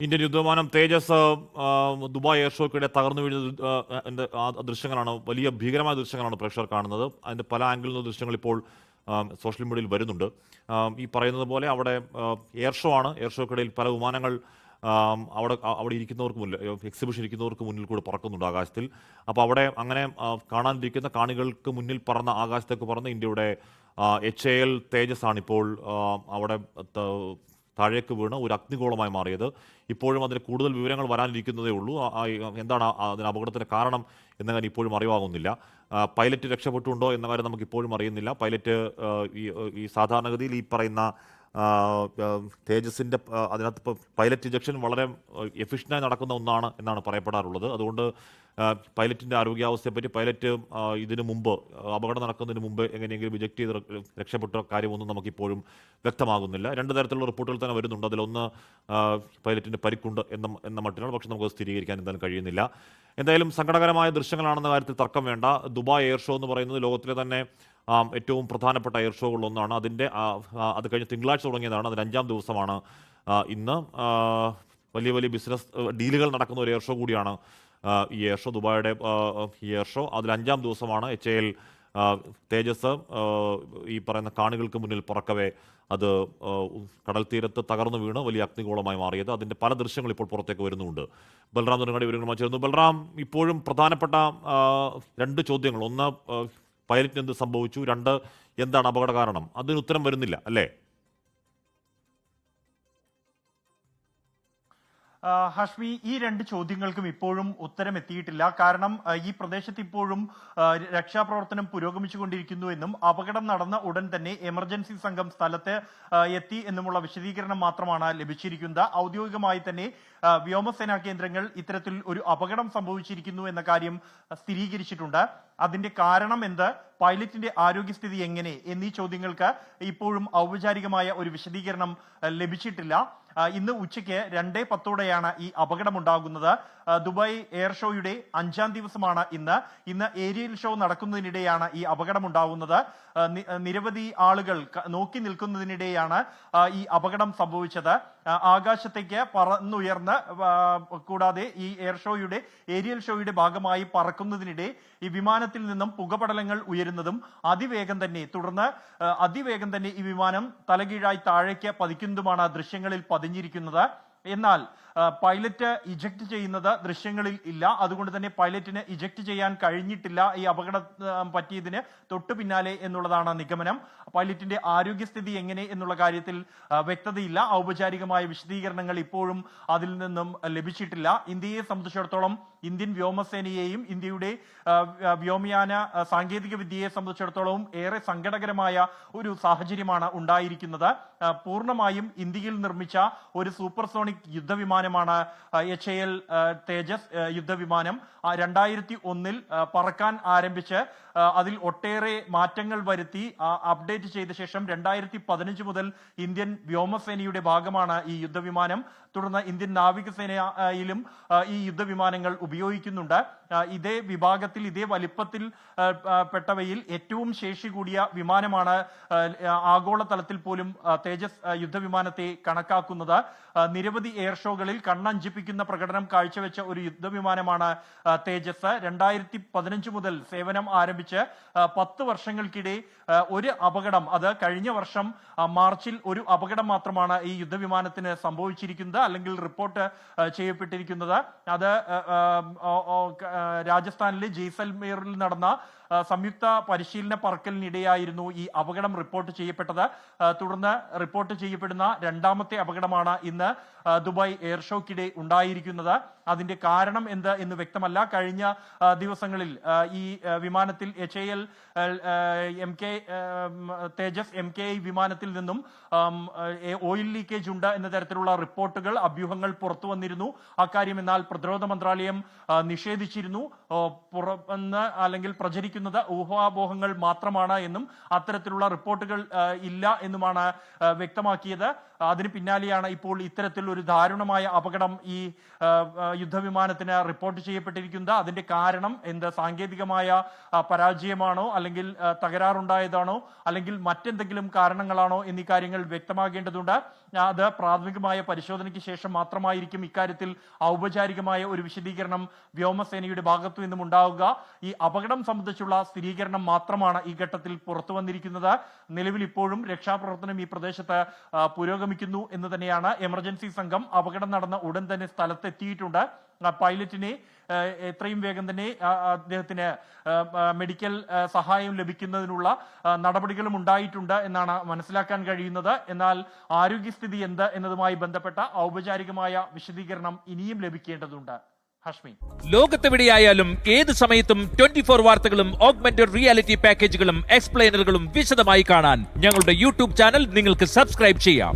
Indian യുദ്ധവിമാനം തേജസ് Dubai air ഷോയ്ക്കിടെ തകർന്നു വീഴുന്ന ദൃശ്യങ്ങളാണ്, വലിയ ഭീകരമായ ദൃശ്യങ്ങളാണ് പ്രേക്ഷകർ കാണുന്നത്. അതിൻ്റെ പല ആംഗിളിൽ നിന്ന് ദൃശ്യങ്ങൾ ഇപ്പോൾ സോഷ്യൽ മീഡിയയിൽ വരുന്നുണ്ട്. ഈ പറയുന്നത് പോലെ അവിടെ എയർ ഷോ ആണ്. എയർ ഷോയ്ക്കിടയിൽ പല വിമാനങ്ങൾ അവിടെ ഇരിക്കുന്നവർക്ക് മുന്നിൽ, എക്സിബിഷൻ ഇരിക്കുന്നവർക്ക് മുന്നിൽ കൂടെ പറക്കുന്നുണ്ട് ആകാശത്തിൽ. അപ്പോൾ അവിടെ അങ്ങനെ കാണാനിരിക്കുന്ന കാണികൾക്ക് മുന്നിൽ പറന്ന, ആകാശത്തേക്ക് പറന്ന ഇന്ത്യയുടെ HAL തേജസ് ആണിപ്പോൾ അവിടെ താഴേക്ക് വീണ് ഒരു അഗ്നിഗോളമായി മാറിയത്. ഇപ്പോഴും അതിന് കൂടുതൽ വിവരങ്ങൾ വരാനിരിക്കുന്നതേ ഉള്ളൂ. എന്താണ് അതിന് അപകടത്തിന് കാരണം എന്ന കാര്യം ഇപ്പോഴും അറിവാകുന്നില്ല. പൈലറ്റ് രക്ഷപ്പെട്ടുണ്ടോ എന്ന കാര്യം നമുക്ക് ഇപ്പോഴും അറിയുന്നില്ല. പൈലറ്റ് ഈ സാധാരണഗതിയിൽ ഈ പറയുന്ന തേജസിൻ്റെ അതിനകത്ത് ഇപ്പോൾ പൈലറ്റ് ഇജക്ഷൻ വളരെ എഫിഷ്യൻ്റായി നടക്കുന്ന ഒന്നാണ് എന്നാണ് പറയപ്പെടാറുള്ളത്. അതുകൊണ്ട് പൈലറ്റിൻ്റെ ആരോഗ്യാവസ്ഥയെപ്പറ്റി, പൈലറ്റ് ഇതിനു മുമ്പ് അപകടം നടക്കുന്നതിന് മുമ്പ് എങ്ങനെയെങ്കിലും ഇജക്ട് ചെയ്ത് രക്ഷപ്പെട്ട കാര്യമൊന്നും നമുക്കിപ്പോഴും വ്യക്തമാകുന്നില്ല. രണ്ട് തരത്തിലുള്ള റിപ്പോർട്ടുകൾ തന്നെ വരുന്നുണ്ട്. അതിലൊന്ന് പൈലറ്റിന് പരിക്കുണ്ട് എന്ന മട്ടിലാണ്, പക്ഷേ നമുക്ക് സ്ഥിരീകരിക്കാൻ എന്തായാലും കഴിയുന്നില്ല. എന്തായാലും സങ്കടകരമായ ദൃശ്യങ്ങളാണെന്ന കാര്യത്തിൽ തർക്കം വേണ്ട. ദുബായ് എയർ ഷോ എന്ന് പറയുന്നത് ലോകത്തിലെ തന്നെ ഏറ്റവും പ്രധാനപ്പെട്ട എയർ ഷോകളിലൊന്നാണ്. അത് കഴിഞ്ഞ് തിങ്കളാഴ്ച തുടങ്ങിയതാണ്. അതിന് 5ാം ദിവസമാണ് ഇന്ന്. വലിയ വലിയ ബിസിനസ് ഡീലുകൾ നടക്കുന്ന ഒരു എയർ ഷോ കൂടിയാണ് ഈ എയർ ഷോ, ദുബായിയുടെ ഈ എയർ ഷോ. അതിൽ 5ാം ദിവസമാണ് HAL തേജസ് ഈ പറയുന്ന കാണികൾക്ക് മുന്നിൽ പറക്കവേ അത് കടൽ തീരത്ത് തകർന്നു വീണ് വലിയ അഗ്നിഗോളമായി മാറിയത്. അതിൻ്റെ പല ദൃശ്യങ്ങൾ ഇപ്പോൾ പുറത്തേക്ക് വരുന്നുണ്ട്. ബൽറാം നെടുങ്ങാടി വിവരങ്ങളുമായി ചേർന്നു. ബൽറാം, ഇപ്പോഴും പ്രധാനപ്പെട്ട 2 ചോദ്യങ്ങൾ: ഒന്ന്, പൈലറ്റിന് എന്ത് സംഭവിച്ചു? 2, എന്താണ് അപകട കാരണം? അതിന് ഉത്തരം വരുന്നില്ല അല്ലേ? ഹഷ്മി, ഈ 2 ചോദ്യങ്ങൾക്കും ഇപ്പോഴും ഉത്തരം എത്തിയിട്ടില്ല. കാരണം ഈ പ്രദേശത്ത് ഇപ്പോഴും രക്ഷാപ്രവർത്തനം പുരോഗമിച്ചുകൊണ്ടിരിക്കുന്നു എന്നും അപകടം നടന്ന ഉടൻ തന്നെ എമർജൻസി സംഘം സ്ഥലത്ത് എത്തി എന്നുമുള്ള വിശദീകരണം മാത്രമാണ് ലഭിച്ചിരിക്കുന്നത്. ഔദ്യോഗികമായി തന്നെ വ്യോമസേനാ കേന്ദ്രങ്ങൾ ഇത്തരത്തിൽ ഒരു അപകടം സംഭവിച്ചിരിക്കുന്നു എന്ന കാര്യം സ്ഥിരീകരിച്ചിട്ടുണ്ട്. അതിന്റെ കാരണം എന്ത്, പൈലറ്റിന്റെ ആരോഗ്യസ്ഥിതി എങ്ങനെ എന്നീ ചോദ്യങ്ങൾക്ക് ഇപ്പോഴും ഔപചാരികമായ ഒരു വിശദീകരണം ലഭിച്ചിട്ടില്ല. ഇന്ന് ഉച്ചയ്ക്ക് 2:10 ഈ അപകടമുണ്ടാകുന്നത്. ദുബായ് എയർ ഷോയുടെ 5ാം ദിവസമാണ് ഇന്ന് ഏരിയൽ ഷോ നടക്കുന്നതിനിടെയാണ് ഈ അപകടമുണ്ടാകുന്നത്. നിരവധി ആളുകൾ നോക്കി നിൽക്കുന്നതിനിടെയാണ് ഈ അപകടം സംഭവിച്ചത്. ആകാശത്തേക്ക് പറന്നുയർന്ന്, കൂടാതെ ഈ ഏരിയൽ ഷോയുടെ ഭാഗമായി പറക്കുന്നതിനിടെ ഈ വിമാനത്തിൽ നിന്നും പുകപടലങ്ങൾ ഉയരുന്നതും തുടർന്ന് അതിവേഗം തന്നെ ഈ വിമാനം തലകീഴായി താഴേക്ക് പതിക്കുന്നതുമാണ് ദൃശ്യങ്ങളിൽ പതിഞ്ഞിരിക്കുന്നത്. എന്നാൽ പൈലറ്റ് ഇജക്ട് ചെയ്യുന്നത് ദൃശ്യങ്ങളിൽ ഇല്ല. അതുകൊണ്ട് തന്നെ പൈലറ്റിന് ഇജക്ട് ചെയ്യാൻ കഴിഞ്ഞിട്ടില്ല ഈ അപകടം പറ്റിയതിന് തൊട്ടു പിന്നാലെ എന്നുള്ളതാണ് നിഗമനം. പൈലറ്റിന്റെ ആരോഗ്യസ്ഥിതി എങ്ങനെ എന്നുള്ള കാര്യത്തിൽ വ്യക്തതയില്ല. ഔപചാരികമായ വിശദീകരണങ്ങൾ ഇപ്പോഴും അതിൽ നിന്നും ലഭിച്ചിട്ടില്ല. ഇന്ത്യയെ സംബന്ധിച്ചിടത്തോളം, ഇന്ത്യൻ വ്യോമസേനയെയും ഇന്ത്യയുടെ വ്യോമയാന സാങ്കേതിക വിദ്യയെ സംബന്ധിച്ചിടത്തോളം ഏറെ സങ്കടകരമായ ഒരു സാഹചര്യമാണ് ഉണ്ടായിരിക്കുന്നത്. പൂർണ്ണമായും ഇന്ത്യയിൽ നിർമ്മിച്ച ഒരു സൂപ്പർസോണിക് യുദ്ധവിമാനമാണ് HAL തേജസ് യുദ്ധവിമാനം. 2001 പറക്കാൻ ആരംഭിച്ച് അതിൽ ഒട്ടേറെ മാറ്റങ്ങൾ വരുത്തി അപ്ഡേറ്റ് ചെയ്ത ശേഷം 2015 മുതൽ ഇന്ത്യൻ വ്യോമസേനയുടെ ഭാഗമാണ് ഈ യുദ്ധവിമാനം. തുടർന്ന് ഇന്ത്യൻ നാവികസേനയിലും ഈ യുദ്ധവിമാനങ്ങൾ ഉപയോഗിക്കുന്നുണ്ട്. ഇതേ വിഭാഗത്തിൽ, ഇതേ വലിപ്പത്തിൽ പെട്ടവയിൽ ഏറ്റവും ശേഷി കൂടിയ വിമാനമാണ് ആഗോളതലത്തിൽ പോലും തേജസ് യുദ്ധവിമാനത്തെ കണക്കാക്കുന്നത്. നിരവധി എയർ ഷോകളിൽ കണ്ണഞ്ചിപ്പിക്കുന്ന പ്രകടനം കാഴ്ചവെച്ച ഒരു യുദ്ധവിമാനമാണ് തേജസ്. 2015 മുതൽ സേവനം ആരംഭിച്ച് 10 വർഷങ്ങൾക്കിടെ ഒരു അപകടം, അത് കഴിഞ്ഞ വർഷം മാർച്ചിൽ ഒരു അപകടം മാത്രമാണ് ഈ യുദ്ധവിമാനത്തിന് സംഭവിച്ചിരിക്കുന്നത്, അല്ലെങ്കിൽ റിപ്പോർട്ട് ചെയ്യപ്പെട്ടിരിക്കുന്നത്. അത് രാജസ്ഥാനിലെ ജയ്സൽമീറിൽ നടന്ന സംയുക്ത പരിശീലന പറക്കലിനിടെയായിരുന്നു ഈ അപകടം റിപ്പോർട്ട് ചെയ്യപ്പെട്ടത്. തുടർന്ന് റിപ്പോർട്ട് ചെയ്യപ്പെടുന്ന 2ാമത്തെ അപകടമാണ് ഇന്ന് ദുബായ് എയർ ഷോയ്ക്കിടെ ഉണ്ടായിരിക്കുന്നത്. അതിന്റെ കാരണം എന്ത് എന്ന് വ്യക്തമല്ല. കഴിഞ്ഞ ദിവസങ്ങളിൽ ഈ വിമാനത്തിൽ HAL തേജസ് MKI വിമാനത്തിൽ നിന്നും ഓയിൽ ലീക്കേജ് ഉണ്ട് എന്ന തരത്തിലുള്ള റിപ്പോർട്ടുകൾ, അഭ്യൂഹങ്ങൾ പുറത്തു വന്നിരുന്നു. അക്കാര്യം എന്നാൽ പ്രതിരോധ മന്ത്രാലയം നിഷേധിച്ചിരുന്നു. പുറമെന്ന് അല്ലെങ്കിൽ പ്രചരിക്കുന്നത് ഊഹാപോഹങ്ങൾ മാത്രമാണ് എന്നും അത്തരത്തിലുള്ള റിപ്പോർട്ടുകൾ ഇല്ല എന്നുമാണ് വ്യക്തമാക്കിയത്. അതിന് പിന്നാലെയാണ് ഇപ്പോൾ ഇത്തരത്തിൽ ഒരു ദാരുണമായ അപകടം ഈ യുദ്ധവിമാനത്തിന് റിപ്പോർട്ട് ചെയ്യപ്പെട്ടിരിക്കുന്നത്. അതിന്റെ കാരണം എന്ത്? സാങ്കേതികമായ പരാജയമാണോ, അല്ലെങ്കിൽ തകരാറുണ്ടായതാണോ, അല്ലെങ്കിൽ മറ്റെന്തെങ്കിലും കാരണങ്ങളാണോ എന്നീ കാര്യങ്ങൾ വ്യക്തമാകേണ്ടതുണ്ട്. അത് പ്രാഥമികമായ പരിശോധനയ്ക്ക് ശേഷം മാത്രമായിരിക്കും ഇക്കാര്യത്തിൽ ഔപചാരികമായ ഒരു വിശദീകരണം വ്യോമസേനയുടെ ഭാഗത്തു നിന്നും ഉണ്ടാവുക. ഈ അപകടം സംബന്ധിച്ചുള്ള സ്ഥിരീകരണം മാത്രമാണ് ഈ ഘട്ടത്തിൽ പുറത്തു വന്നിരിക്കുന്നത്. നിലവിൽ ഇപ്പോഴും രക്ഷാപ്രവർത്തനം ഈ പ്രദേശത്ത് പുരോഗമിക്കുന്നു എന്ന് തന്നെയാണ്. എമർജൻസി സംഘം അപകടം നടന്ന ഉടൻ തന്നെ സ്ഥലത്തെത്തിയിട്ടുണ്ട്. പൈലറ്റിനെ എത്രയും വേഗം തന്നെ അദ്ദേഹത്തിന് മെഡിക്കൽ സഹായം ലഭിക്കുന്നതിനുള്ള നടപടികളും ഉണ്ടായിട്ടുണ്ട് എന്നാണ് മനസ്സിലാക്കാൻ കഴിയുന്നത്. എന്നാൽ ആരോഗ്യസ്ഥിതി എന്ത് എന്നതുമായി ബന്ധപ്പെട്ട ഔപചാരികമായ വിശദീകരണം ഇനിയും ലഭിക്കേണ്ടതുണ്ട്. ഹഷ്മി, ലോകത്തെവിടെയായാലും ഏത് സമയത്തും 24 വാർത്തകളും ഓഗ്മെന്റഡ് റിയാലിറ്റി പാക്കേജുകളും എക്സ്പ്ലെയിനറുകളും വിശദമായി കാണാൻ ഞങ്ങളുടെ യൂട്യൂബ് ചാനൽ നിങ്ങൾക്ക് സബ്സ്ക്രൈബ് ചെയ്യാം.